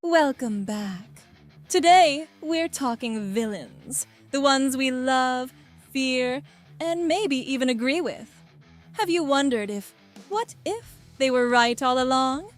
Welcome back. Today, we're talking villains. The ones we love, fear, and maybe even agree with. Have you wondered what if they were right all along?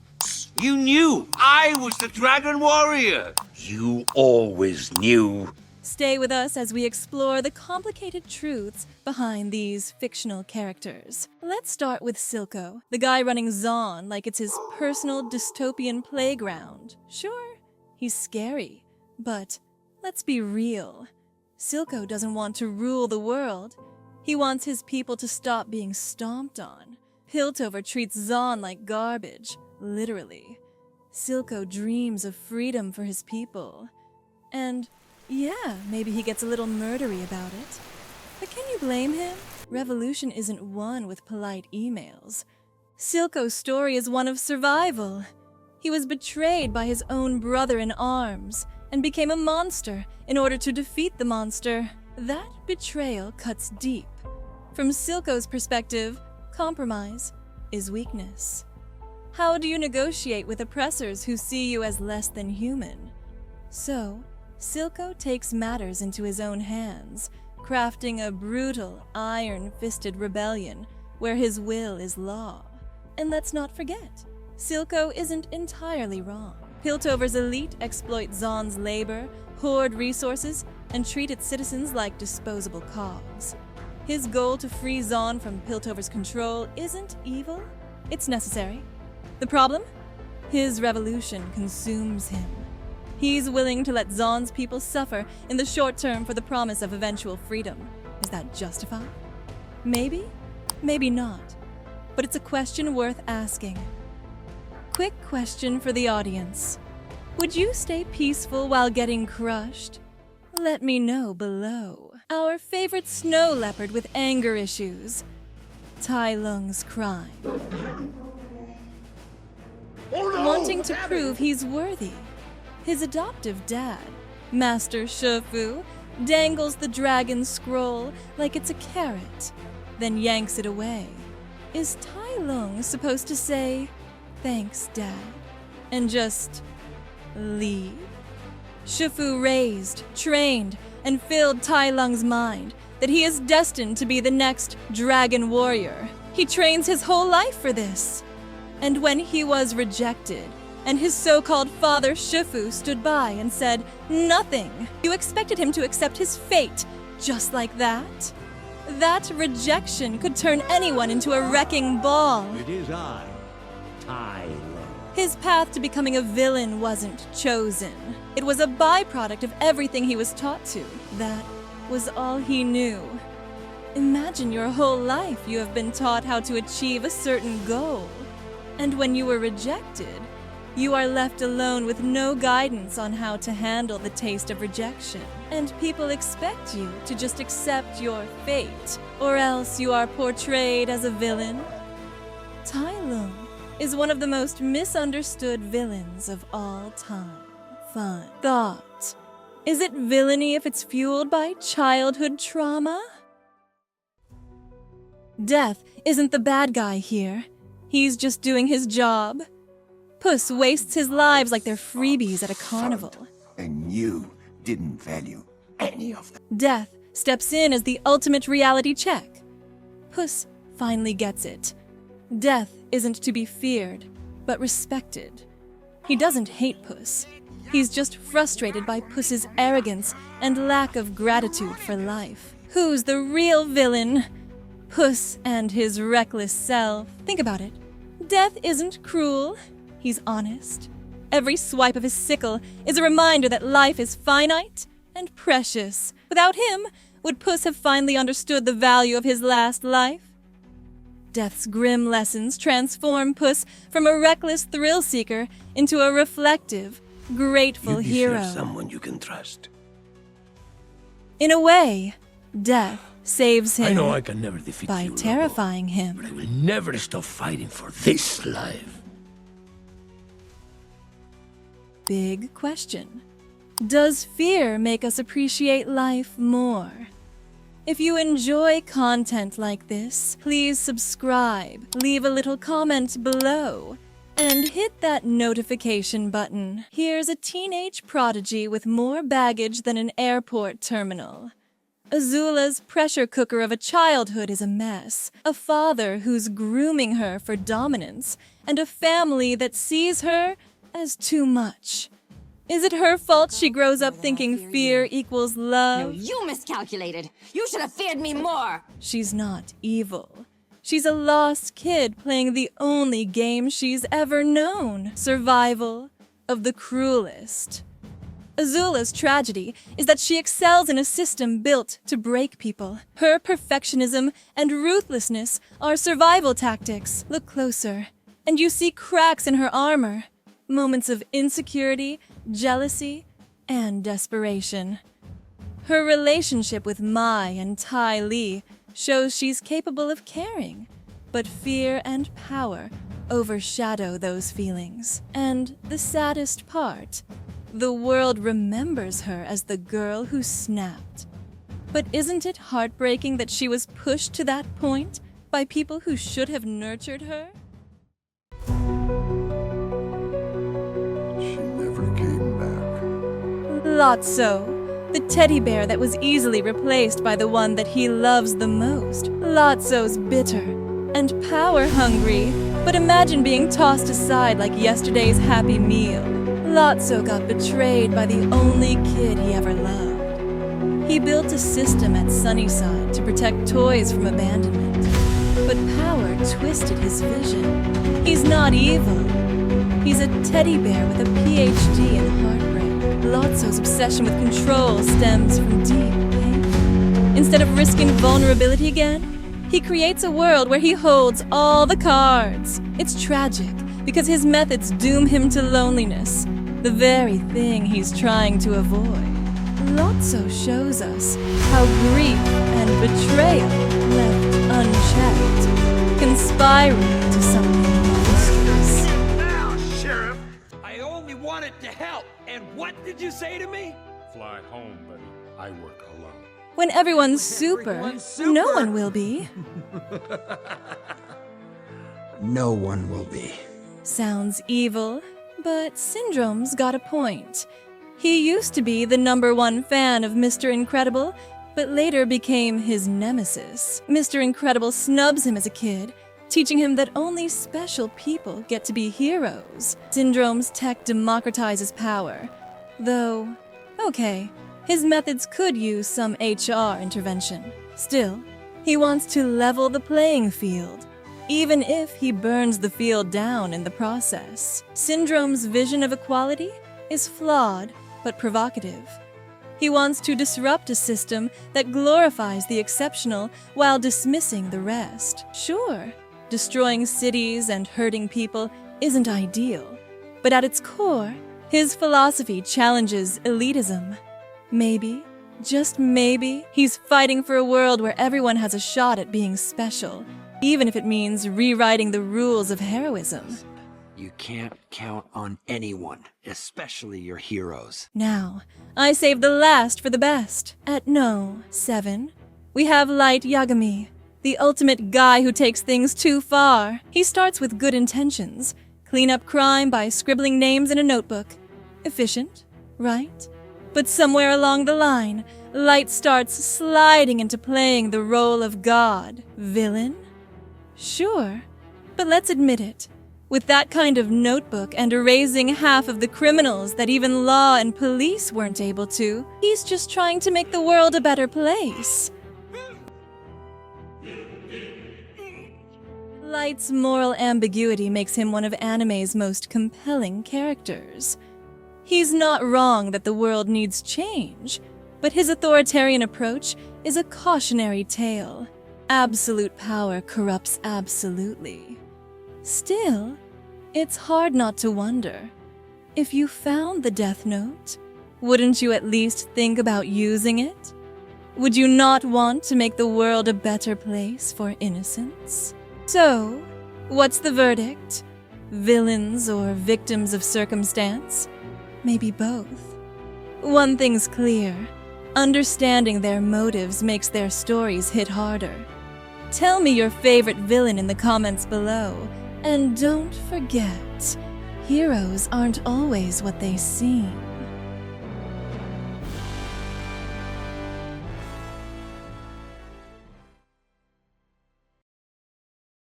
You knew I was the Dragon Warrior! You always knew. Stay with us as we explore the complicated truths behind these fictional characters. Let's start with Silco, the guy running Zaun like it's his personal dystopian playground. Sure, he's scary, but let's be real. Silco doesn't want to rule the world. He wants his people to stop being stomped on. Piltover treats Zaun like garbage, literally. Silco dreams of freedom for his people. And yeah, maybe he gets a little murdery about it. But can you blame him? Revolution isn't won with polite emails. Silco's story is one of survival. He was betrayed by his own brother in arms and became a monster in order to defeat the monster. That betrayal cuts deep. From Silco's perspective, compromise is weakness. How do you negotiate with oppressors who see you as less than human? So, Silco takes matters into his own hands, crafting a brutal, iron-fisted rebellion where his will is law. And let's not forget, Silco isn't entirely wrong. Piltover's elite exploit Zaun's labor, hoard resources, and treat its citizens like disposable cogs. His goal to free Zaun from Piltover's control isn't evil, it's necessary. The problem? His revolution consumes him. He's willing to let Zaun's people suffer in the short term for the promise of eventual freedom. Is that justified? Maybe, maybe not. But it's a question worth asking. Quick question for the audience. Would you stay peaceful while getting crushed? Let me know below. Our favorite snow leopard with anger issues. Tai Lung's crime. Wanting to prove he's worthy. His adoptive dad, Master Shifu, dangles the dragon scroll like it's a carrot, then yanks it away. Is Tai Lung supposed to say, "Thanks, Dad," and just leave? Shifu raised, trained, and filled Tai Lung's mind that he is destined to be the next dragon warrior. He trains his whole life for this. And when he was rejected, and his so-called father Shifu stood by and said nothing, you expected him to accept his fate just like that? That rejection could turn anyone into a wrecking ball. It is I, Tai Lung. His path to becoming a villain wasn't chosen. It was a byproduct of everything he was taught to. That was all he knew. Imagine your whole life you have been taught how to achieve a certain goal. And when you were rejected, you are left alone with no guidance on how to handle the taste of rejection. And people expect you to just accept your fate, or else you are portrayed as a villain. Tai Lung is one of the most misunderstood villains of all time. Fun thought. Is it villainy if it's fueled by childhood trauma? Death isn't the bad guy here. He's just doing his job. Puss wastes his lives like they're freebies at a carnival. And you didn't value any of them. Death steps in as the ultimate reality check. Puss finally gets it. Death isn't to be feared, but respected. He doesn't hate Puss. He's just frustrated by Puss's arrogance and lack of gratitude for life. Who's the real villain? Puss and his reckless self. Think about it. Death isn't cruel. He's honest. Every swipe of his sickle is a reminder that life is finite and precious. Without him, would Puss have finally understood the value of his last life? Death's grim lessons transform Puss from a reckless thrill-seeker into a reflective, grateful You hero. deserve someone you can trust. In a way, Death saves him I know I can never defeat by you, Loto, terrifying but him. I will never stop fighting for this life. Big question. Does fear make us appreciate life more? If you enjoy content like this, please subscribe, leave a little comment below, And hit that notification button. Here's a teenage prodigy with more baggage than an airport terminal. Azula's pressure cooker of a childhood is a mess, a father who's grooming her for dominance, and a family that sees her as too much. Is it her fault she grows up thinking fear equals love? No, you miscalculated. You should have feared me more. She's not evil. She's a lost kid playing the only game she's ever known. Survival of the cruelest. Azula's tragedy is that she excels in a system built to break people. Her perfectionism and ruthlessness are survival tactics. Look closer, and you see cracks in her armor. Moments of insecurity, jealousy, and desperation. Her relationship with Mai and Tai Li shows she's capable of caring, but fear and power overshadow those feelings. And the saddest part, the world remembers her as the girl who snapped. But isn't it heartbreaking that she was pushed to that point by people who should have nurtured her? She never came back. Lotso, the teddy bear that was easily replaced by the one that he loves the most. Lotso's bitter and power-hungry, but imagine being tossed aside like yesterday's Happy Meal. Lotso got betrayed by the only kid he ever loved. He built a system at Sunnyside to protect toys from abandonment, but power twisted his vision. He's not evil. He's a teddy bear with a PhD in heartbreak. Lotso's obsession with control stems from deep pain. Instead of risking vulnerability again, he creates a world where he holds all the cards. It's tragic because his methods doom him to loneliness, the very thing he's trying to avoid. Lotso shows us how grief and betrayal, left unchecked, conspiring to something monstrous. Now, Sheriff! I only wanted to help. And what did you say to me? Fly home, buddy. I work alone. When everyone's super, no one will be. No one will be. Sounds evil, but Syndrome's got a point. He used to be the #1 fan of Mr. Incredible, but later became his nemesis. Mr. Incredible snubs him as a kid, teaching him that only special people get to be heroes. Syndrome's tech democratizes power. Though, okay, his methods could use some HR intervention. Still, he wants to level the playing field, even if he burns the field down in the process. Syndrome's vision of equality is flawed but provocative. He wants to disrupt a system that glorifies the exceptional while dismissing the rest. Sure, destroying cities and hurting people isn't ideal, but at its core, his philosophy challenges elitism. Maybe, just maybe, he's fighting for a world where everyone has a shot at being special, even if it means rewriting the rules of heroism. You can't count on anyone, especially your heroes. Now, I saved the last for the best. At 7, we have Light Yagami, the ultimate guy who takes things too far. He starts with good intentions. Clean up crime by scribbling names in a notebook. Efficient, right? But somewhere along the line, Light starts sliding into playing the role of God. Villain? Sure, but let's admit it. With that kind of notebook and erasing half of the criminals that even law and police weren't able to, he's just trying to make the world a better place. Light's moral ambiguity makes him one of anime's most compelling characters. He's not wrong that the world needs change, but his authoritarian approach is a cautionary tale. Absolute power corrupts absolutely. Still, it's hard not to wonder. If you found the Death Note, wouldn't you at least think about using it? Would you not want to make the world a better place for innocents? So, what's the verdict? Villains or victims of circumstance? Maybe both. One thing's clear. Understanding their motives makes their stories hit harder. Tell me your favorite villain in the comments below, And don't forget, heroes aren't always what they seem.